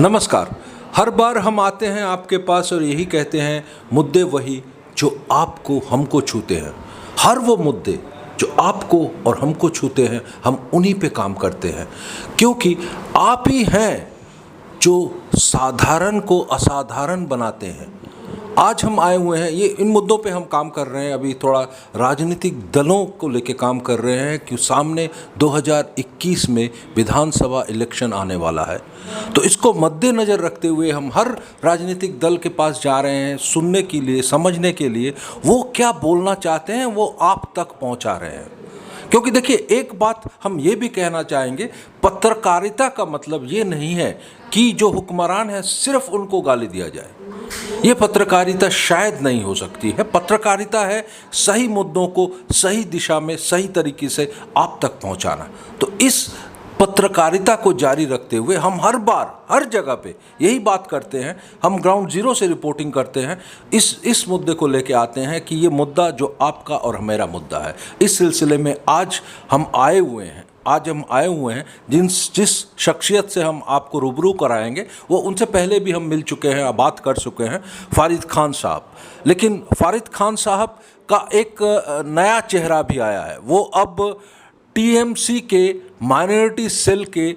नमस्कार। हर बार हम आते हैं आपके पास और यही कहते हैं मुद्दे वही जो आपको हमको छूते हैं। हर वो मुद्दे जो आपको और हमको छूते हैं हम उन्हीं पे काम करते हैं, क्योंकि आप ही हैं जो साधारण को असाधारण बनाते हैं। आज हम आए हुए हैं, ये इन मुद्दों पे हम काम कर रहे हैं। अभी थोड़ा राजनीतिक दलों को लेके काम कर रहे हैं कि सामने 2021 में विधानसभा इलेक्शन आने वाला है। तो इसको मद्देनज़र रखते हुए हम हर राजनीतिक दल के पास जा रहे हैं सुनने के लिए, समझने के लिए वो क्या बोलना चाहते हैं वो आप तक पहुंचा रहे हैं। क्योंकि देखिए, एक बात हम ये भी कहना चाहेंगे, पत्रकारिता का मतलब ये नहीं है कि जो हुक्मरान है सिर्फ उनको गाली दिया जाए। ये पत्रकारिता शायद नहीं हो सकती है। पत्रकारिता है सही मुद्दों को सही दिशा में सही तरीके से आप तक पहुंचाना। तो इस पत्रकारिता को जारी रखते हुए हम हर बार हर जगह पे यही बात करते हैं। हम ग्राउंड जीरो से रिपोर्टिंग करते हैं। इस मुद्दे को लेके आते हैं कि ये मुद्दा जो आपका और मेरा मुद्दा है। इस सिलसिले में आज हम आए हुए हैं जिस शख्सियत से हम आपको रूबरू कराएंगे वो उनसे पहले भी हम मिल चुके हैं, बात कर चुके हैं, फारिद खान साहब। लेकिन फारिद खान साहब का एक नया चेहरा भी आया है। वो अब टीएमसी के माइनॉरिटी सेल के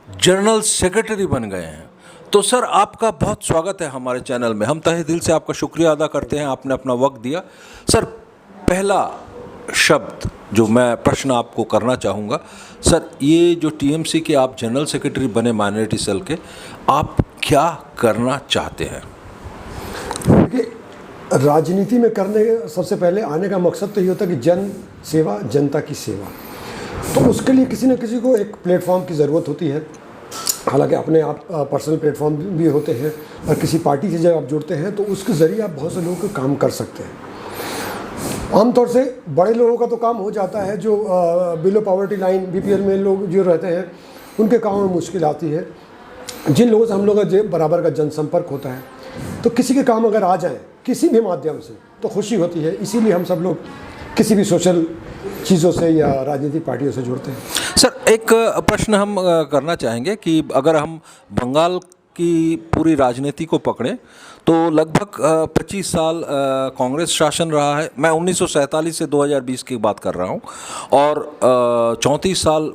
जनरल सेक्रेटरी बन गए हैं। तो सर, आपका बहुत स्वागत है हमारे चैनल में। हम तहे दिल से आपका शुक्रिया अदा करते हैं, आपने अपना वक्त दिया। सर, पहला शब्द जो मैं प्रश्न आपको करना चाहूँगा, सर, ये जो टीएमसी के आप जनरल सेक्रेटरी बने माइनॉरिटी सेल के, आप क्या करना चाहते हैं? देखिए, राजनीति में करने सबसे पहले आने का मकसद तो ये होता है कि जन सेवा, जनता की सेवा। तो उसके लिए किसी न किसी को एक प्लेटफॉर्म की ज़रूरत होती है। हालांकि अपने आप पर्सनल प्लेटफॉर्म भी होते हैं और किसी पार्टी से जब आप जुड़ते हैं तो उसके ज़रिए आप बहुत से लोगों को काम कर सकते हैं। आमतौर से बड़े लोगों का तो काम हो जाता है, जो बिलो पॉवर्टी लाइन बीपीएल में लोग जो रहते हैं उनके काम में मुश्किल आती है। जिन लोगों से हम लोगों का बराबर का जनसंपर्क होता है, तो किसी के काम अगर आ जाए किसी भी माध्यम से तो खुशी होती है। इसीलिए हम सब लोग किसी भी सोशल चीज़ों से या राजनीतिक पार्टियों से जुड़ते हैं। सर, एक प्रश्न हम करना चाहेंगे कि अगर हम बंगाल की पूरी राजनीति को पकड़ें तो लगभग 25 साल कांग्रेस शासन रहा है। मैं 1947 से 2020 की बात कर रहा हूँ। और 34 साल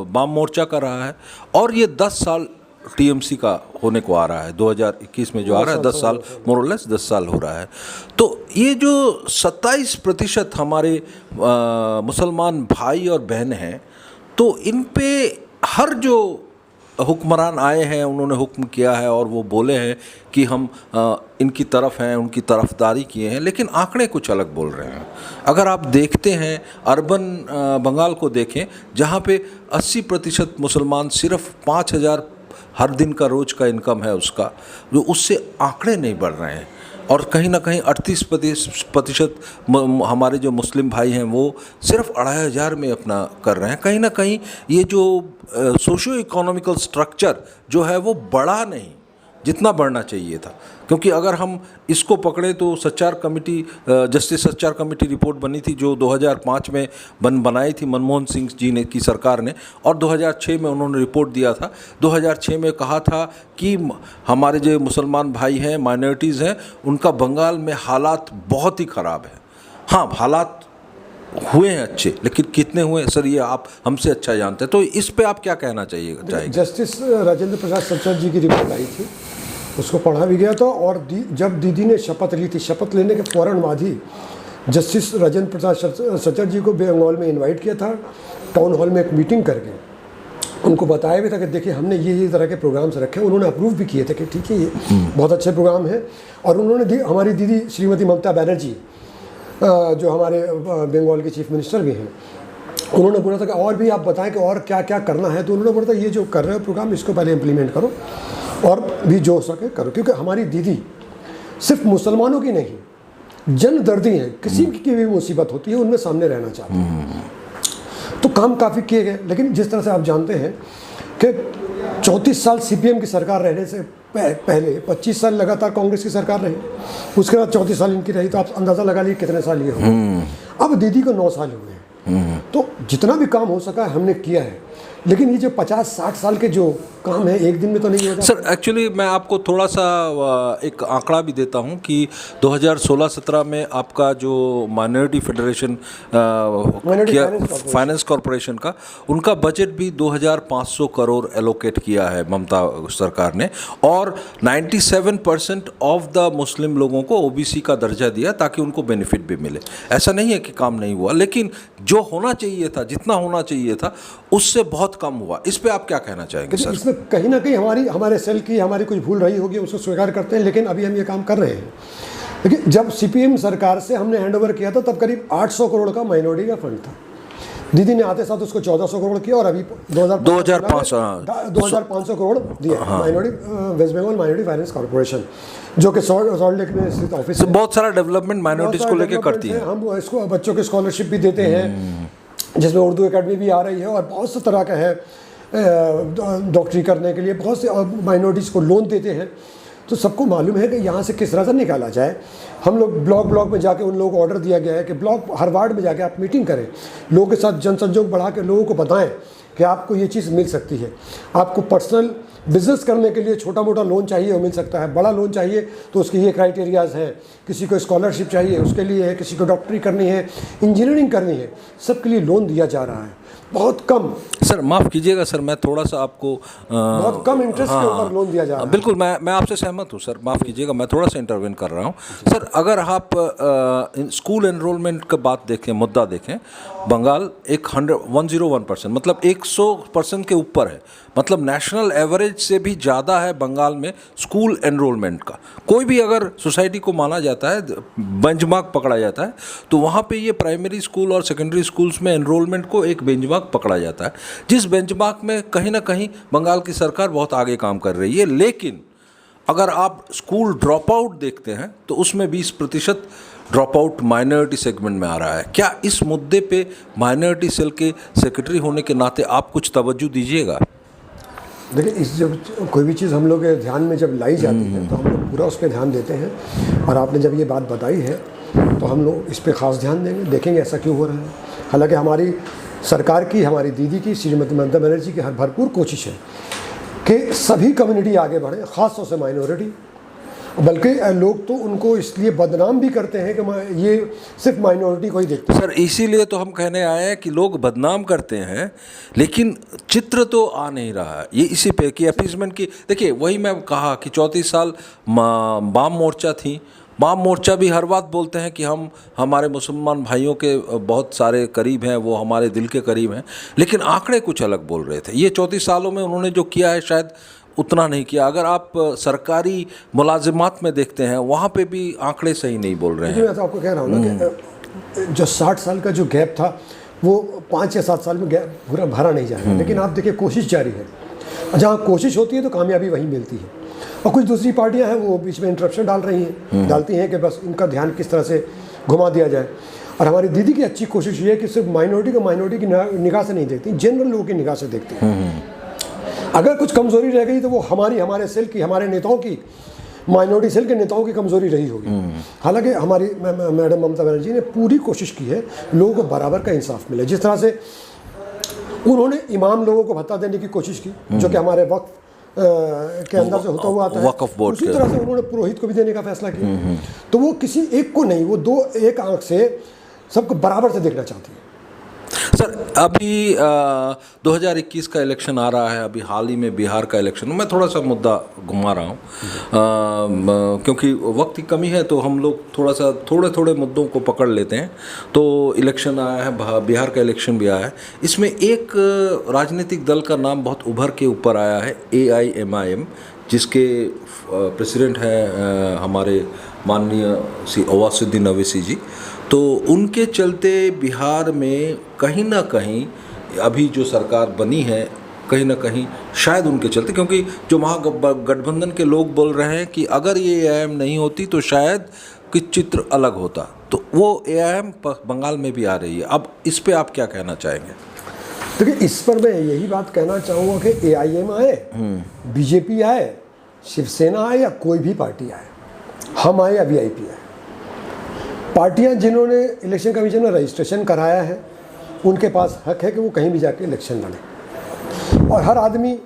वाम मोर्चा का रहा है। और ये 10 साल टीएमसी का होने को आ रहा है। 2021 में जो आ रहा है 10 साल, मोरलेस 10 साल हो रहा है। तो ये जो 27% हमारे मुसलमान भाई और बहन हैं, तो इन पे हर जो हुक्मरान आए हैं उन्होंने हुक्म किया है और वो बोले हैं कि हम इनकी तरफ हैं, उनकी तरफदारी किए हैं, लेकिन आंकड़े कुछ अलग बोल रहे हैं। अगर आप देखते हैं अर्बन बंगाल को देखें, जहाँ पे 80% मुसलमान, सिर्फ 5,000 हर दिन का रोज का इनकम है उसका, जो उससे आंकड़े नहीं बढ़ रहे हैं। और कहीं ना कहीं 38% हमारे जो मुस्लिम भाई हैं वो सिर्फ 2,500 में अपना कर रहे हैं। कहीं ना कहीं ये जो सोशियो इकोनॉमिकल स्ट्रक्चर जो है वो बढ़ा नहीं जितना बढ़ना चाहिए था। क्योंकि अगर हम इसको पकड़े तो सच्चार कमेटी, जस्टिस सच्चार कमेटी रिपोर्ट बनी थी जो 2005 में बनाई थी मनमोहन सिंह जी ने की सरकार ने, और 2006 में उन्होंने रिपोर्ट दिया था। 2006 में कहा था कि हमारे जो मुसलमान भाई हैं, माइनॉरिटीज़ हैं, उनका बंगाल में हालात बहुत ही ख़राब है। हाँ, हालात हुए हैं अच्छे, लेकिन कितने हुए सर ये आप हमसे अच्छा जानते हैं। तो इस पे आप क्या कहना चाहिए? जस्टिस राजेंद्र प्रसाद सच्चर जी की रिपोर्ट आई थी, उसको पढ़ा भी गया था। और जब दीदी ने शपथ ली थी, शपथ लेने के फ़ौरन बाद ही जस्टिस राजेंद्र प्रसाद सच्चर जी को बंगाल में इनवाइट किया था, टाउन हॉल में एक मीटिंग करके उनको बताया भी था कि देखिए हमने ये तरह के प्रोग्राम्स रखे। उन्होंने अप्रूव भी किए थे कि ठीक है ये बहुत अच्छे प्रोग्राम हैं। और उन्होंने हमारी दीदी श्रीमती ममता बनर्जी जो हमारे बंगाल के चीफ मिनिस्टर भी हैं, उन्होंने बोला था कि और भी आप बताएं कि और क्या क्या करना है। तो उन्होंने बोला था ये जो कर रहे हो प्रोग्राम इसको पहले इम्प्लीमेंट करो और भी जो हो सके करो। क्योंकि हमारी दीदी सिर्फ मुसलमानों की नहीं, जनदर्दी हैं, किसी की भी मुसीबत होती है उनमें सामने रहना चाहते हैं। तो काम काफ़ी किए गए। लेकिन जिस तरह से आप जानते हैं कि 34 साल सीपीएम की सरकार रहने से पहले 25 साल लगातार कांग्रेस की सरकार रही, उसके बाद 34 साल इनकी रही, तो आप अंदाज़ा लगा लीजिए कितने साल ये हो। अब दीदी को 9 साल हुए हैं। तो जितना भी काम हो सका हमने किया है। लेकिन ये जो 50-60 साल के जो काम है, एक दिन में तो नहीं होता। सर एक्चुअली मैं आपको थोड़ा सा एक आंकड़ा भी देता हूं कि 2016-17 में आपका जो माइनॉरिटी फेडरेशन किया फाइनेंस कॉरपोरेशन का, उनका बजट भी 2500 करोड़ एलोकेट किया है ममता सरकार ने, और 97% ऑफ द मुस्लिम लोगों को ओबीसी का दर्जा दिया ताकि उनको बेनिफिट भी मिले। ऐसा नहीं है कि काम नहीं हुआ, लेकिन जो होना चाहिए था, जितना होना चाहिए था, उससे बहुत कम हुआ। इस पे आप क्या कहना चाहेंगे सर? इसमें कहीं ना कहीं हमारे सेल की हमारी कुछ भूल रही होगी, उसको स्वीकार करते हैं, लेकिन अभी हम ये काम कर रहे हैं। देखिए, जब सीपीएम सरकार से हमने हैंडओवर किया था तब करीब 800 करोड़ का माइनॉरिटी का फंड था। दीदी ने आते साथ उसको 1400 करोड़ किया और अभी 2500 करोड़ दिया minority West Bengal minority finance corporation, जो कि सॉल्ट लेक में स्थित ऑफिस है। बहुत सारा डेवलपमेंट माइनॉरिटीज को लेकर करती है। हम इसको बच्चों के स्कॉलरशिप भी देते हैं, जिसमें उर्दू एकेडमी भी आ रही है, और बहुत से तरह का है डॉक्टरी करने के लिए बहुत से माइनॉरिटीज़ को लोन देते हैं। तो सबको मालूम है कि यहाँ से किस तरह से निकाला जाए। हम लोग ब्लॉक में जाके उन लोगों को ऑर्डर दिया गया है कि ब्लॉक हर वार्ड में जाके आप मीटिंग करें, लोगों के साथ जनसंयोग बढ़ा के लोगों को बताएं कि आपको ये चीज़ मिल सकती है। आपको पर्सनल बिजनेस करने के लिए छोटा मोटा लोन चाहिए, वो मिल सकता है। बड़ा लोन चाहिए तो उसके ये क्राइटेरियाज़ हैं। किसी को स्कॉलरशिप चाहिए, उसके लिए है। किसी को डॉक्टरी करनी है, इंजीनियरिंग करनी है, सबके लिए लोन दिया जा रहा है। बहुत कम, सर माफ़ कीजिएगा सर, मैं थोड़ा सा आपको बहुत कम इंटरेस्ट के ऊपर लोन दिया जा रहा है। बिल्कुल, मैं आपसे सहमत हूँ सर, माफ़ कीजिएगा, मैं थोड़ा सा इंटरवेन कर रहा हूँ। सर अगर आप स्कूल एनरोलमेंट का बात देखें, मुद्दा देखें, बंगाल 101% मतलब 100% के ऊपर है। मतलब नेशनल एवरेज से भी ज़्यादा है बंगाल में स्कूल एनरोलमेंट का। कोई भी अगर सोसाइटी को माना जाता है, बेंचमार्क पकड़ा जाता है, तो वहाँ पे ये प्राइमरी स्कूल और सेकेंडरी स्कूल्स में एनरोलमेंट को एक बेंचमार्क पकड़ा जाता है, जिस बेंचमार्क में कहीं ना कहीं बंगाल की सरकार बहुत आगे काम कर रही है। लेकिन अगर आप स्कूल ड्रॉप आउट देखते हैं तो उसमें 20% ड्रॉप आउट माइनॉरिटी सेगमेंट में आ रहा है। क्या इस मुद्दे पे माइनॉरिटी सेल के सेक्रेटरी होने के नाते आप कुछ तवज्जो दीजिएगा? देखिए, इस जब कोई भी चीज़ हम लोग के ध्यान में जब लाई जाती है तो हम लोग पूरा उस पर ध्यान देते हैं, और आपने जब ये बात बताई है तो हम लोग इस पर ख़ास ध्यान देंगे, देखेंगे ऐसा क्यों हो रहा है। हालांकि हमारी सरकार की, हमारी दीदी की, श्रीमती ममता बनर्जी की हर भरपूर कोशिश है कि सभी कम्युनिटी आगे बढ़े, ख़ास तौर से माइनॉरिटी। बल्कि लोग तो उनको इसलिए बदनाम भी करते हैं कि ये सिर्फ माइनॉरिटी को ही देखते हैं। सर इसीलिए तो हम कहने आए हैं कि लोग बदनाम करते हैं, लेकिन चित्र तो आ नहीं रहा है। ये इसी पे कि अपीसमेंट की, देखिए वही मैं कहा कि 34 साल वाम मोर्चा थी। वाम मोर्चा भी हर बात बोलते हैं कि हम हमारे मुसलमान भाइयों के बहुत सारे करीब हैं, वो हमारे दिल के करीब हैं, लेकिन आंकड़े कुछ अलग बोल रहे थे। ये 34 सालों में उन्होंने जो किया है शायद उतना नहीं किया। अगर आप सरकारी मुलाजिमात में देखते हैं, वहाँ पे भी आंकड़े सही नहीं बोल रहे हैं। मैं तो आपको कह रहा हूँ ना कि जो 60 साल का जो गैप था वो 5 या 7 साल में गैप पूरा भरा नहीं जाएगा। लेकिन आप देखिए, कोशिश जारी है। जहाँ कोशिश होती है तो कामयाबी वहीं मिलती है। और कुछ दूसरी पार्टियां हैं वो बीच में इंटरप्शन डालती हैं कि बस इनका ध्यान किस तरह से घुमा दिया जाए। और हमारी दीदी की अच्छी कोशिश ये है कि सिर्फ माइनॉरिटी की निगाह से नहीं देखती, जनरल लोगों की निगाह से देखती हैं। अगर कुछ कमजोरी रह गई तो वो हमारे सेल की, हमारे नेताओं की, माइनॉरिटी सेल के नेताओं की कमजोरी रही होगी। हालांकि हमारी मैडम ममता बनर्जी ने पूरी कोशिश की है लोगों को बराबर का इंसाफ मिले। जिस तरह से उन्होंने इमाम लोगों को भत्ता देने की कोशिश की, जो कि हमारे वक्फ के अंदर से होता हुआ आता है, वक्फ बोर्ड, उसी तरह से उन्होंने पुरोहित को भी देने का फैसला किया। तो वो किसी एक को नहीं, वो एक आंख से सबको बराबर से देखना चाहती है। सर अभी 2021 का इलेक्शन आ रहा है, अभी हाल ही में बिहार का इलेक्शन, मैं थोड़ा सा मुद्दा घुमा रहा हूँ क्योंकि वक्त की कमी है, तो हम लोग थोड़ा सा थोड़े मुद्दों को पकड़ लेते हैं। तो इलेक्शन आया है, बिहार का इलेक्शन भी आया है। इसमें एक राजनीतिक दल का नाम बहुत उभर के ऊपर आया है, AIMIM, जिसके प्रेसिडेंट हैं हमारे माननीय श्री अवासुद्दीन अवैसी जी। तो उनके चलते बिहार में कहीं ना कहीं अभी जो सरकार बनी है, कहीं ना कहीं शायद उनके चलते, क्योंकि जो महागठबंधन के लोग बोल रहे हैं कि अगर ये AIM नहीं होती तो शायद कुछ चित्र अलग होता, तो वो AIM बंगाल में भी आ रही है। अब इस पे आप क्या कहना चाहेंगे? देखिए, इस पर मैं यही बात कहना चाहूँगा कि AIM आए, BJP आए, शिवसेना आए या कोई भी पार्टी आए, हम आए या VIP आए, पार्टियां जिन्होंने इलेक्शन कमीशन में रजिस्ट्रेशन कराया है उनके पास हक है कि वो कहीं भी जाके इलेक्शन लड़े। और हर आदमी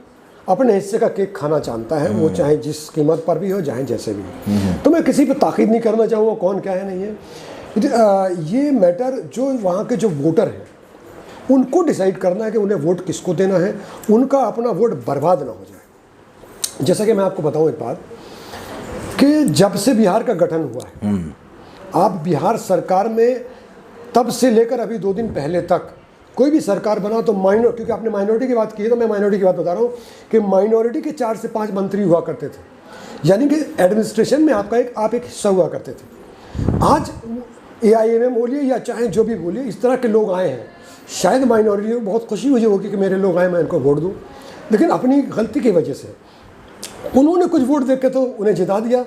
अपने हिस्से का केक खाना जानता है, वो चाहे जिस कीमत पर भी हो, चाहे जैसे भी हो। तो मैं किसी पे ताकीद नहीं करना चाहूँगा कौन क्या है नहीं है। ये मैटर जो वहाँ के जो वोटर हैं उनको डिसाइड करना है कि उन्हें वोट किसको देना है, उनका अपना वोट बर्बाद ना हो जाए। जैसा कि मैं आपको बताऊँ एक बात कि जब से बिहार का गठन हुआ है, आप बिहार सरकार में तब से लेकर अभी 2 दिन पहले तक कोई भी सरकार बना तो माइनॉरिटी, क्योंकि आपने माइनॉरिटी की बात की है तो मैं माइनॉरिटी की बात बता रहा हूँ कि माइनॉरिटी के 4 से 5 मंत्री हुआ करते थे, यानी कि एडमिनिस्ट्रेशन में आप एक हिस्सा हुआ करते थे। आज AIMM बोलिए या चाहे जो भी बोलिए, इस तरह के लोग आए हैं। शायद माइनॉरिटी को बहुत खुशी मुझे होगी कि मेरे लोग आए, मैं इनको वोट दूँ, लेकिन अपनी गलती की वजह से उन्होंने कुछ वोट देख के तो उन्हें जिता दिया,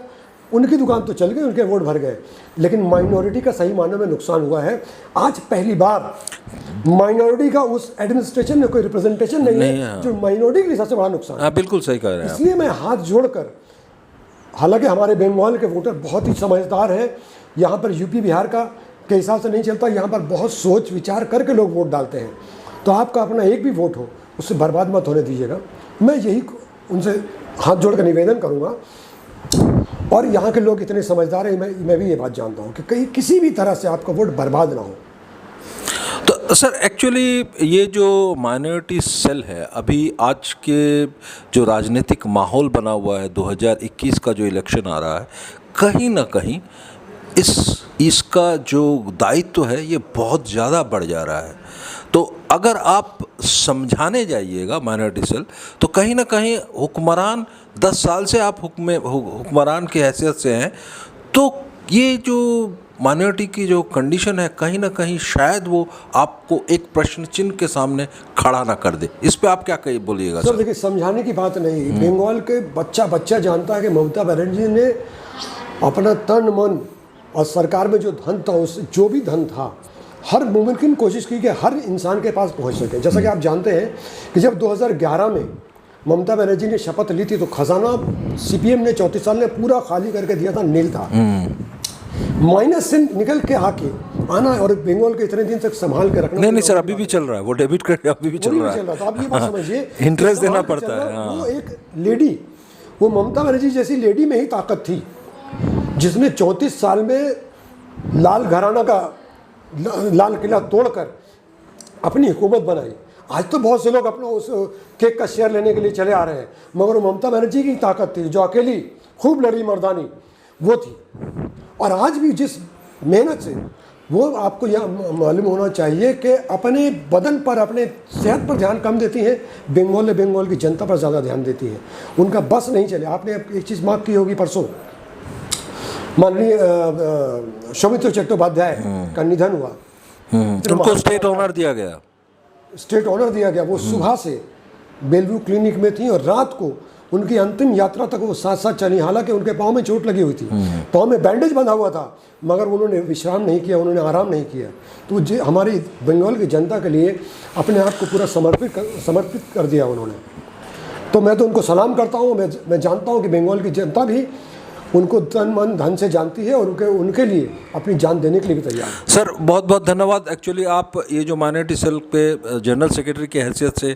उनकी दुकान तो चल गई, उनके वोट भर गए, लेकिन माइनॉरिटी का सही मायने में नुकसान हुआ है। आज पहली बार माइनॉरिटी का उस एडमिनिस्ट्रेशन में कोई रिप्रेजेंटेशन नहीं है, जो माइनॉरिटी के लिए सबसे बड़ा नुकसान है। बिल्कुल सही कह रहे हैं। इसलिए मैं हाथ जोड़कर, हालांकि हमारे बंगाल के वोटर बहुत ही समझदार हैं, यहाँ पर यूपी बिहार के हिसाब से नहीं चलता, यहाँ पर बहुत सोच विचार करके लोग वोट डालते हैं। तो आपका अपना एक भी वोट हो उससे बर्बाद मत होने दीजिएगा। मैं यही उनसे हाथ जोड़कर निवेदन करूँगा। और यहाँ के लोग इतने समझदार हैं, मैं भी ये बात जानता हूँ कि कहीं किसी भी तरह से आपका वोट बर्बाद ना हो। तो सर एक्चुअली ये जो माइनॉरिटी सेल है, अभी आज के जो राजनीतिक माहौल बना हुआ है, 2021 का जो इलेक्शन आ रहा है, कहीं ना कहीं इसका जो दायित्व है ये बहुत ज़्यादा बढ़ जा रहा है। तो अगर आप समझाने जाइएगा माइनॉरिटी सेल, तो कहीं ना कहीं हुक्मरान 10 साल से आप हुक्मरान की हैसियत से हैं, तो ये जो माइनॉरिटी की जो कंडीशन है, कहीं ना कहीं शायद वो आपको एक प्रश्न चिन्ह के सामने खड़ा ना कर दे। इस पे आप क्या बोलिएगा सर? देखिए, समझाने की बात नहीं, बंगाल के बच्चा जानता है कि ममता बनर्जी ने अपना तन मन और सरकार में जो धन था, उस जो भी धन था, हर मुमकिन कोशिश की कि हर इंसान के पास पहुंच सके। जैसा कि आप जानते हैं कि जब 2011 में ममता बनर्जी ने शपथ ली थी तो खजाना CPM ने 34 साल ने पूरा खाली करके दिया था, नील था। माइनस से निकल के आना और बंगाल के इतने दिन तक संभाल के रखना। नहीं सर, अभी भी चल रहा है वो डेबिट कार्ड, अभी भी चल रहा है। तो आप ये बात समझिए, इंटरेस्ट देना पड़ता है। वो एक लेडी, वो ममता बनर्जी जैसी लेडी में ही ताकत थी, जिसने 34 साल में लाल घराना का लाल किला तोड़कर अपनी हुकूमत बनाई। आज तो बहुत से लोग अपना उस केक का शेयर लेने के लिए चले आ रहे हैं, मगर ममता बनर्जी की ताकत थी, जो अकेली खूब लड़ी मर्दानी वो थी। और आज भी जिस मेहनत से, वो आपको यह मालूम होना चाहिए कि अपने बदन पर, अपने सेहत पर ध्यान कम देती हैं, बंगाल की जनता पर ज़्यादा ध्यान देती हैं। उनका बस नहीं चले। आपने एक चीज़ माफ की होगी, परसों माननीय सौमित्र चट्टोपाध्याय का निधन हुआ, उनको स्टेट ऑनर दिया गया। स्टेट ऑनर दिया गया। वो सुबह से बेलव्यू क्लिनिक में थी और रात को उनकी अंतिम यात्रा तक वो साथ चली। हालांकि उनके पाँव में चोट लगी हुई थी, पाँव में बैंडेज बंधा हुआ था, मगर उन्होंने विश्राम नहीं किया, उन्होंने आराम नहीं किया। तो हमारी बंगाल की जनता के लिए अपने आप को पूरा समर्पित कर दिया उन्होंने। तो मैं तो उनको सलाम करता हूँ। मैं जानता हूँ कि बंगाल की जनता भी उनको तन मन धन से जानती है और उनके लिए अपनी जान देने के लिए भी तैयार है। सर बहुत बहुत धन्यवाद। एक्चुअली आप ये जो माइनॉरिटी सेल पे जनरल सेक्रेटरी की हैसियत से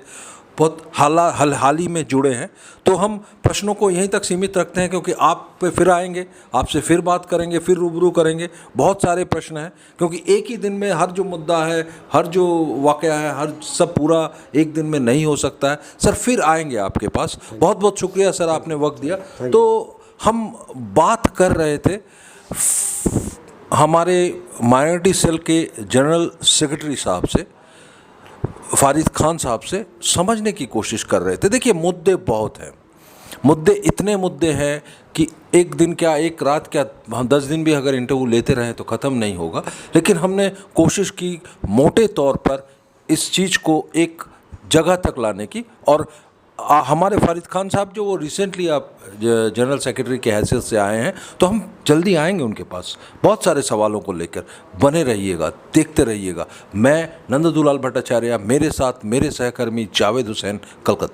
बहुत हाल ही में जुड़े हैं, तो हम प्रश्नों को यहीं तक सीमित रखते हैं, क्योंकि आप पे फिर आएंगे, आपसे फिर बात करेंगे, फिर रूबरू करेंगे। बहुत सारे प्रश्न हैं, क्योंकि एक ही दिन में हर जो मुद्दा है, हर जो वाक़या है, हर सब पूरा एक दिन में नहीं हो सकता है। सर फिर आएंगे आपके पास। बहुत बहुत शुक्रिया सर, आपने वक्त दिया। तो हम बात कर रहे थे हमारे माइनॉरिटी सेल के जनरल सेक्रेटरी साहब से, फारिद खान साहब से, समझने की कोशिश कर रहे थे। देखिए, मुद्दे बहुत हैं, मुद्दे इतने मुद्दे हैं कि एक दिन क्या, एक रात क्या, हम 10 दिन भी अगर इंटरव्यू लेते रहें तो ख़त्म नहीं होगा। लेकिन हमने कोशिश की मोटे तौर पर इस चीज़ को एक जगह तक लाने की। और हमारे फारिद खान साहब जो वो रिसेंटली आप जनरल सेक्रेटरी की हैसियत से आए हैं, तो हम जल्दी आएंगे उनके पास बहुत सारे सवालों को लेकर। बने रहिएगा, देखते रहिएगा। मैं नंददुलाल भट्टाचार्य, मेरे साथ मेरे सहकर्मी जावेद हुसैन, कलकत्ता।